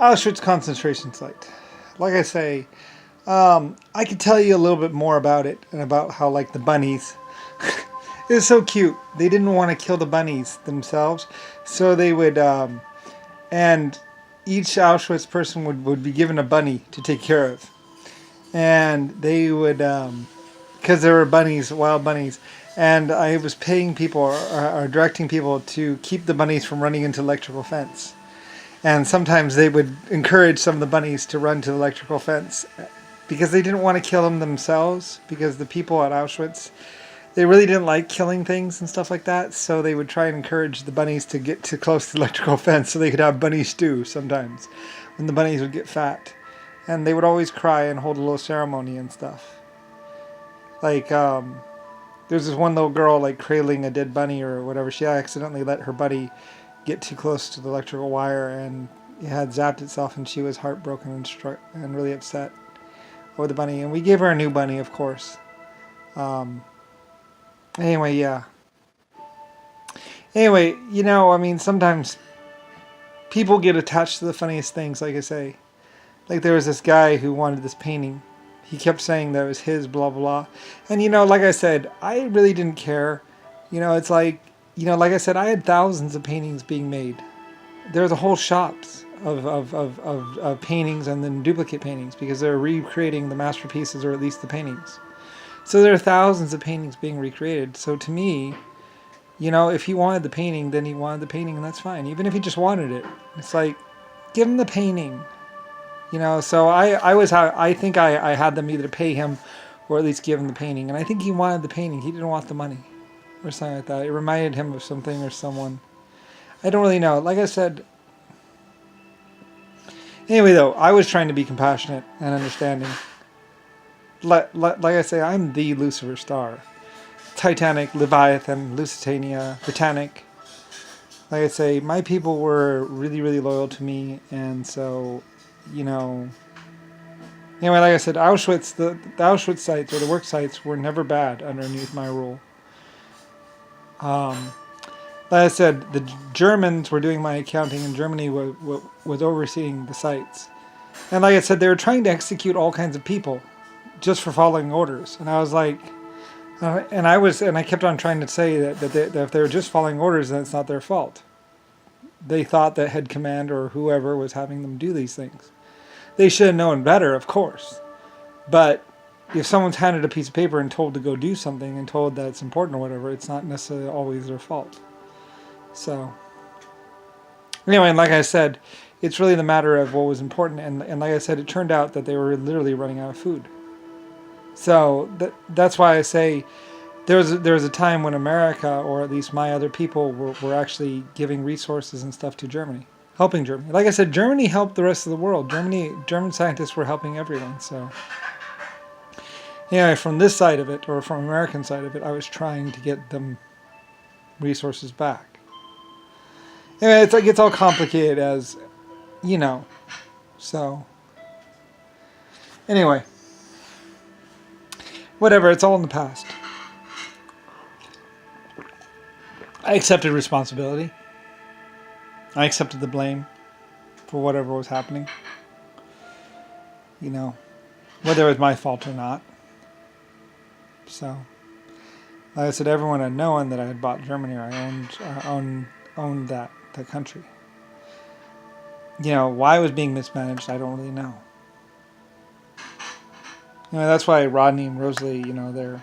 Auschwitz concentration site. Like I say, I could tell you a little bit more about it and about how, like, the bunnies. It was so cute. They didn't want to kill the bunnies themselves, so they would, and each Auschwitz person would be given a bunny to take care of. And they would, because there were bunnies, wild bunnies, and I was paying people or directing people to keep the bunnies from running into electrical fence. And sometimes they would encourage some of the bunnies to run to the electrical fence because they didn't want to kill them themselves, because the people at Auschwitz, they really didn't like killing things and stuff like that, so they would try and encourage the bunnies to get too close to the electrical fence so they could have bunny stew sometimes when the bunnies would get fat. And they would always cry and hold a little ceremony and stuff. Like, there's this one little girl, like, cradling a dead bunny or whatever. She accidentally let her buddy get too close to the electrical wire, and it had zapped itself, and she was heartbroken and really upset over the bunny. And we gave her a new bunny, of course. Anyway, yeah. Anyway, you know, I mean, sometimes people get attached to the funniest things, like I say. Like, there was this guy who wanted this painting. He kept saying that it was his, blah, blah, blah. And, you know, like I said, I really didn't care. You know, it's like, you know, like I said, I had thousands of paintings being made. There's a whole shops of paintings and then duplicate paintings, because they're recreating the masterpieces, or at least the paintings. So there are thousands of paintings being recreated. So to me, you know, if he wanted the painting, then he wanted the painting, and that's fine. Even if he just wanted it, it's like, give him the painting. You know, so I think I had them either pay him or at least give him the painting. And I think he wanted the painting. He didn't want the money or something like that. It reminded him of something or someone. I don't really know. Like I said, anyway, though, I was trying to be compassionate and understanding. Like I say, I'm the Lucifer Star. Titanic, Leviathan, Lusitania, Britannic. Like I say, my people were really, really loyal to me, and so, you know, anyway, like I said, Auschwitz, the Auschwitz sites, or the work sites, were never bad underneath my rule. Like I said, the Germans were doing my accounting, and Germany was overseeing the sites. And like I said, they were trying to execute all kinds of people just for following orders. And I was like, and I kept on trying to say that if they were just following orders, then it's not their fault. They thought that head command or whoever was having them do these things. They should have known better, of course. But if someone's handed a piece of paper and told to go do something, and told that it's important or whatever, it's not necessarily always their fault. So, anyway, and like I said, it's really the matter of what was important. And like I said, it turned out that they were literally running out of food. So that's why I say there was a time when America, or at least my other people, were actually giving resources and stuff to Germany, helping Germany. Like I said, Germany helped the rest of the world. German scientists were helping everyone. So anyway, from this side of it, or from American side of it, I was trying to get them resources back. Anyway, it's like, it's all complicated, as you know. So anyway, whatever, it's all in the past. I accepted responsibility. I accepted the blame for whatever was happening. You know, whether it was my fault or not. So, like I said, everyone had known that I had bought Germany, or I owned that country. You know, why it was being mismanaged, I don't really know. You know, that's why Rodney and Rosalie, you know, they're,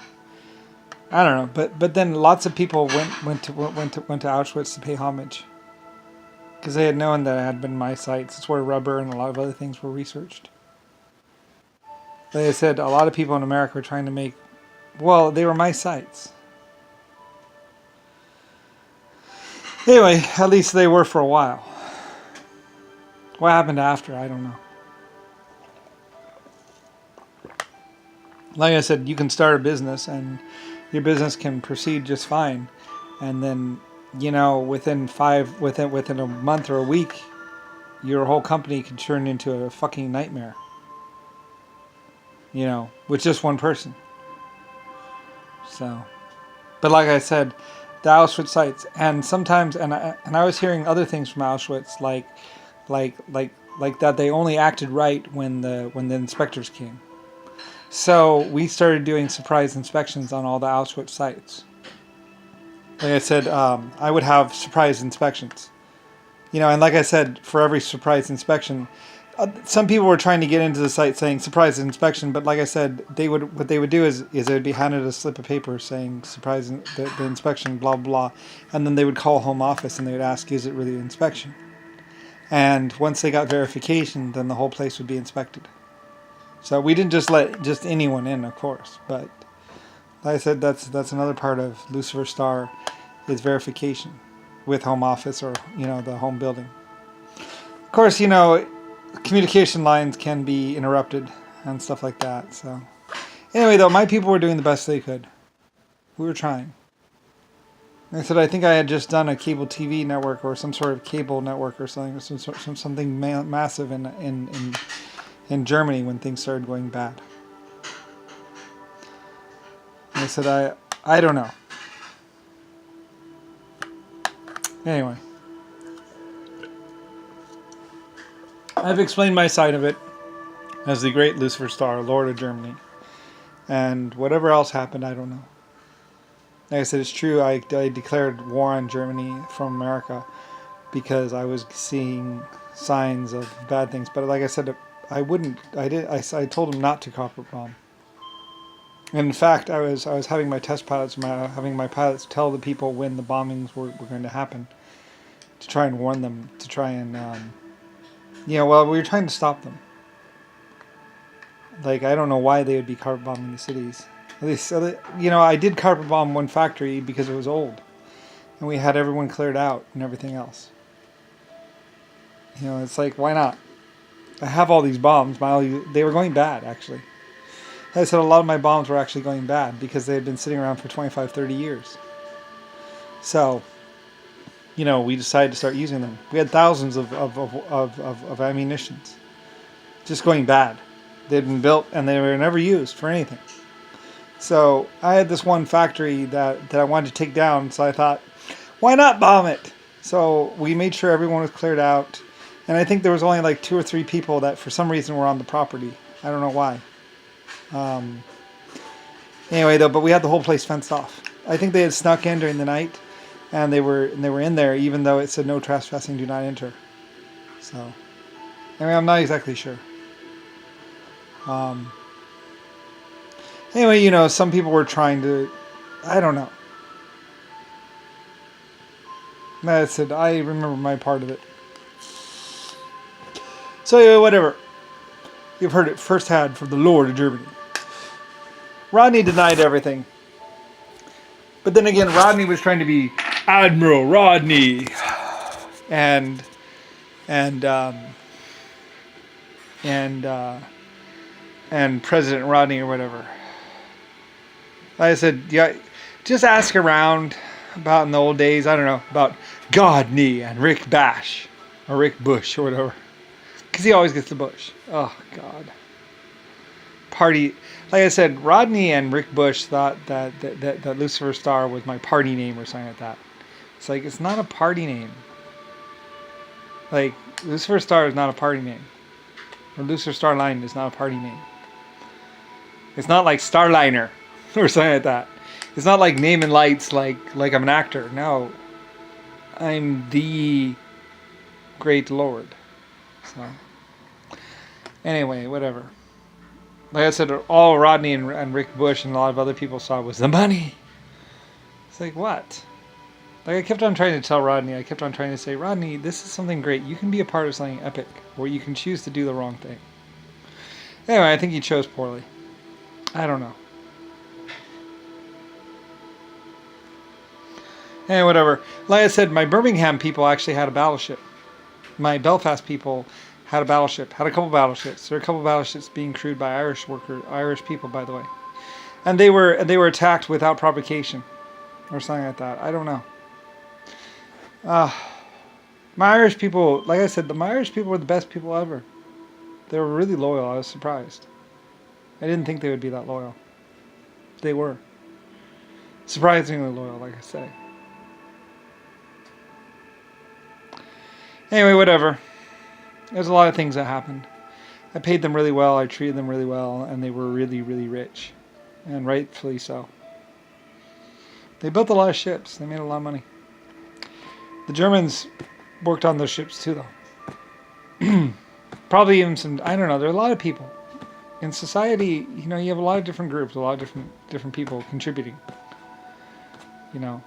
I don't know, but then lots of people went to Auschwitz to pay homage, because they had known that it had been my sites. It's where rubber and a lot of other things were researched. Like I said, a lot of people in America were trying to make, well, they were my sites. Anyway, at least they were for a while. What happened after, I don't know. Like I said, you can start a business, and your business can proceed just fine, and then, you know, within a month or a week, your whole company can turn into a fucking nightmare. You know, with just one person. So, but like I said, the Auschwitz sites, and sometimes, and I was hearing other things from Auschwitz, like like that they only acted right when the inspectors came. So we started doing surprise inspections on all the Auschwitz sites. Like I said, I would have surprise inspections. And like I said, for every surprise inspection, some people were trying to get into the site saying surprise inspection, but like I said, what they would do is they would be handed a slip of paper saying surprise the inspection, blah blah, and then they would call home office and they would ask, is it really an inspection? And once they got verification, then the whole place would be inspected. So we didn't just let just anyone in, of course, but like I said, that's another part of Lucifer Star is verification with home office or the home building. Of course, communication lines can be interrupted and stuff like that. So anyway, though, my people were doing the best they could. We were trying. Like I said, I think I had just done a cable TV network or some sort of cable network or something, or something massive in Germany when things started going bad. And I said, I don't know. Anyway, I've explained my side of it as the great Lucifer Star, Lord of Germany. And whatever else happened, I don't know. Like I said, it's true, I declared war on Germany from America because I was seeing signs of bad things. But like I said, I told them not to carpet bomb. And in fact, I was having my test pilots, having my pilots tell the people when the bombings were going to happen, to try and warn them, to try and, we were trying to stop them. Like, I don't know why they would be carpet bombing the cities. At least, I did carpet bomb one factory because it was old, and we had everyone cleared out and everything else. It's like, why not? I have all these bombs. They were going bad, actually. Like I said, a lot of my bombs were actually going bad because they had been sitting around for 25, 30 years. So, we decided to start using them. We had thousands of ammunitions just going bad. They had been built and they were never used for anything. So I had this one factory that I wanted to take down, so I thought, why not bomb it? So we made sure everyone was cleared out, and I think there was only like 2 or 3 people that for some reason were on the property. I don't know why. Anyway, though, but we had the whole place fenced off. I think they had snuck in during the night, and they were in there, even though it said no trespassing, do not enter. So, I'm not exactly sure. Anyway, some people were trying to, I don't know. I said, I remember my part of it. So anyway, whatever. You've heard it firsthand from the Lord of Germany. Rodney denied everything. But then again, Rodney was trying to be Admiral Rodney. And President Rodney or whatever. Like I said, yeah, just ask around about in the old days, I don't know, about Godney and Rick Bash or Rick Bush or whatever. Because he always gets the Bush. Oh, God. Party. Like I said, Rodney and Rick Bush thought that Lucifer Star was my party name or something like that. It's like, it's not a party name. Like, Lucifer Star is not a party name. Or Lucifer Star Line is not a party name. It's not like Starliner or something like that. It's not like Name and Lights like I'm an actor. No. I'm the great Lord. So, anyway, whatever. Like I said, all Rodney and Rick Bush and a lot of other people saw was the money. It's like, what? Like, I kept on trying to tell Rodney, I kept on trying to say, Rodney, this is something great. You can be a part of something epic, or you can choose to do the wrong thing. Anyway, I think he chose poorly. I don't know. Anyway, whatever. Like I said, my Birmingham people actually had a battleship. My Belfast people had a battleship, had a couple battleships. There were a couple battleships being crewed by Irish people, by the way. And they were attacked without provocation, or something like that. I don't know. My Irish people, like I said, my Irish people were the best people ever. They were really loyal. I was surprised. I didn't think they would be that loyal. They were. Surprisingly loyal, like I say. Anyway, whatever. There's a lot of things that happened. I paid them really well, I treated them really well, and they were really, really rich. And rightfully so. They built a lot of ships. They made a lot of money. The Germans worked on those ships too, though. Probably even some, I don't know, there are a lot of people. In society, you know, you have a lot of different groups, a lot of different people contributing. You know,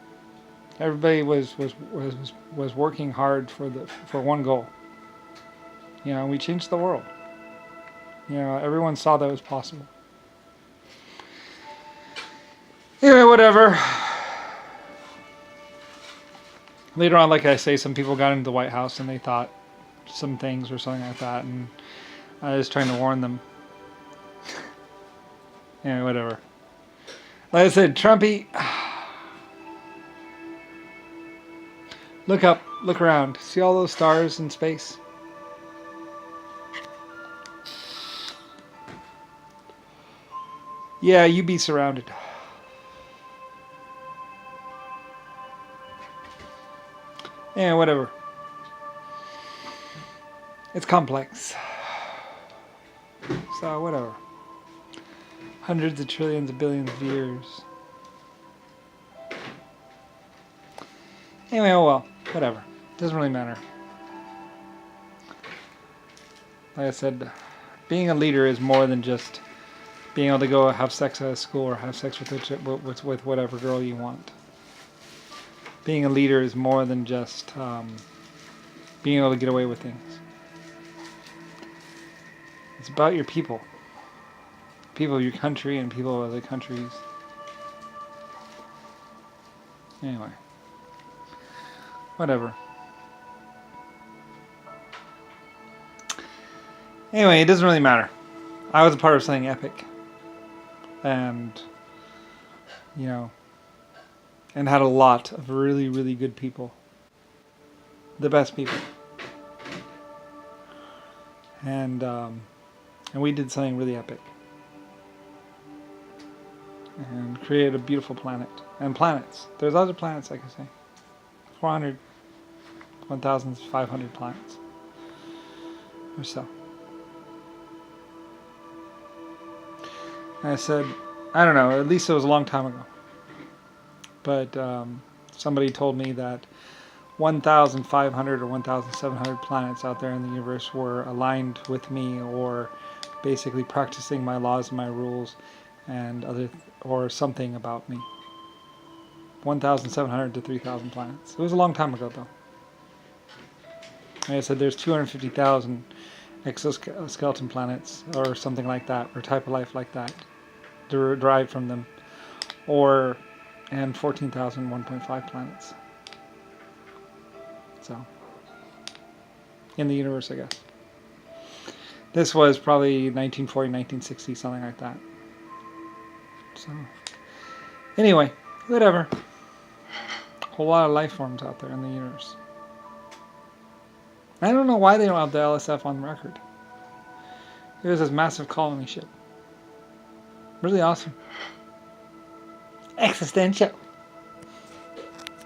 everybody was working hard for one goal. You know, we changed the world. You know, everyone saw that was possible. Anyway, whatever. Later on, like I say, some people got into the White House and they thought some things or something like that, and I was trying to warn them. Anyway, whatever. Like I said, Trumpy, look up, look around. See all those stars in space? Yeah, you be surrounded. Yeah, whatever. It's complex. So, whatever. Hundreds of trillions of billions of years. Anyway, oh well. Whatever. Doesn't really matter. Like I said, being a leader is more than just being able to go have sex at a school or have sex with whatever girl you want. Being a leader is more than just being able to get away with things. It's about your people. People of your country and people of other countries. Anyway. Whatever. Anyway, it doesn't really matter. I was a part of something epic. And, you know, and had a lot of really, really good people. The best people. And we did something really epic. And created a beautiful planet. And planets. There's other planets, like I say. 400, 1,500 planets. Or so. And I said, I don't know, at least it was a long time ago. But somebody told me that 1,500 or 1,700 planets out there in the universe were aligned with me, or basically practicing my laws and my rules, and or something about me. 1,700 to 3,000 planets. It was a long time ago, though. Like I said, there's 250,000 exoskeleton planets, or something like that, or type of life like that, derived from them, and 14,000 1.5 planets. So, in the universe, I guess. This was probably 1940, 1960, something like that. So, anyway, whatever. A whole lot of life forms out there in the universe. I don't know why they don't have the LSF on record. There's this massive colony ship. Really awesome. Existential.